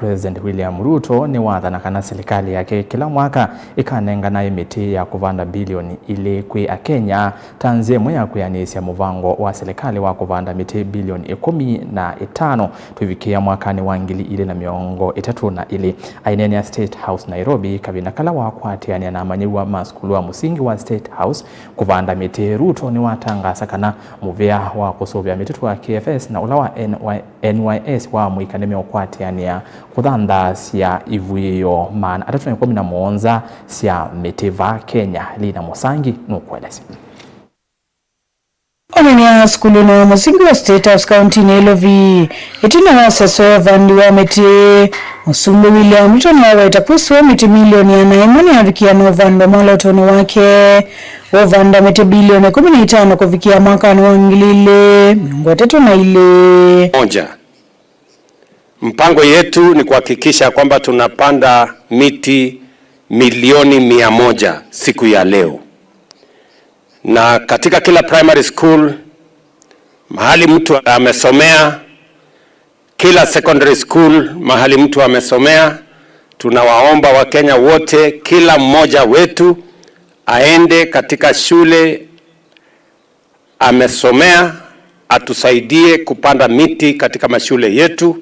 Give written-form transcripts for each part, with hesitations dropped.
President William Ruto niwathana kana Silikali yake kila mwaka Ikanenganae Miti ya Kuvanda bilioni ili akenya tanzia imwe ya kwianiisya muvango wa Silikali wa Kuvanda miti bilioni 15 tuivika mwakani wa 2032 ainene ya State House Nairobi kavina kala wa Kwathana na amanyiwa maskulu wa musingi wa State House Kuvanda miti. Ruto niwatangasa kana muvea wa kusovya miti wa KFS na ulawa NYS wa Ikanenganae Kwathana Kuvanda sya ivuyo man 317 sya miti va Kenya lina musangi nukwelesi. Omenya skulu na musingi wa State House County Nairobi ituna waseso vandiwa miti Musumbi William Ruto na waita kwiswa miti milioni ya naimani ya vikia na uvanda mwalotono wake wavanda miti bilioni 15 kufikia mwaka wa 2032. Mpango yetu ni kuhakikisha kwamba tunapanda miti milioni 100 siku ya leo. Na katika kila primary school, mahali mtu amesomea, kila secondary school, mahali mtu amesomea, tunawaomba Wakenya wote, kila mmoja wetu aende katika shule amesomea, atusaidie kupanda miti katika mashule yetu.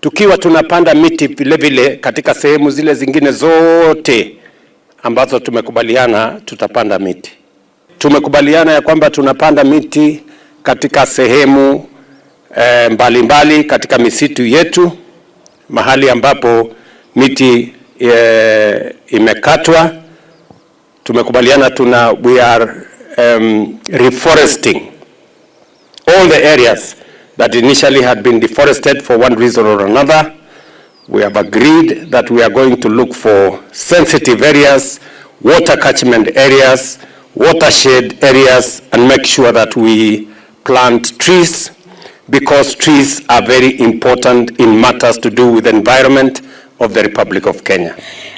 Tukiwa tunapanda miti vile vile katika sehemu zile zingine zote ambazo tumekubaliana tutapanda miti. Tumekubaliana ya kwamba tunapanda miti katika sehemu mbalimbali katika misitu yetu, mahali ambapo miti imekatwa. Tumekubaliana we are reforesting all the areas that initially had been deforested for one reason or another. We have agreed that we are going to look for sensitive areas, water catchment areas, watershed areas, and make sure that we plant trees, because trees are very important in matters to do with the environment of the Republic of Kenya.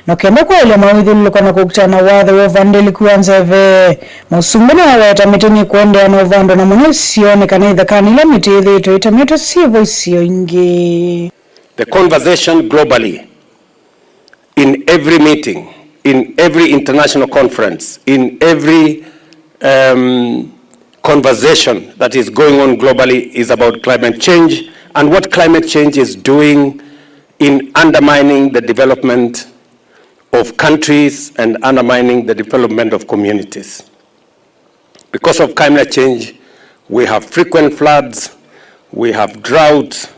Nokenda kwa ile mawidhulu kana kukutana wadhe wavandeli kuanza ve Musumbi na waita mitini kuende na uvando na mwenye sione kana idhakani ila miti idhito itamito sivo isiyo ingi. The conversation globally, in every meeting, in every international conference, in every conversation that is going on globally is about climate change and what climate change is doing in undermining the development of countries and undermining the development of communities. Because of climate change, we have frequent floods, we have drought,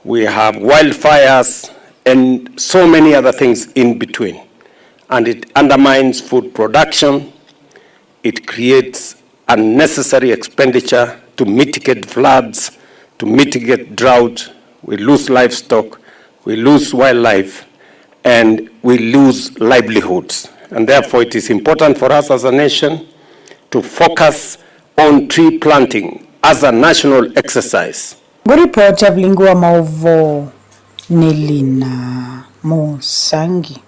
we have wildfires, and so many other things in between. And it undermines food production. It creates unnecessary expenditure to mitigate floods, to mitigate drought. We lose livestock, we lose wildlife, and we lose livelihoods. And therefore it is important for us as a nation to focus on tree planting as a national exercise. Report of Lingua Mauvo Nelina Musangi.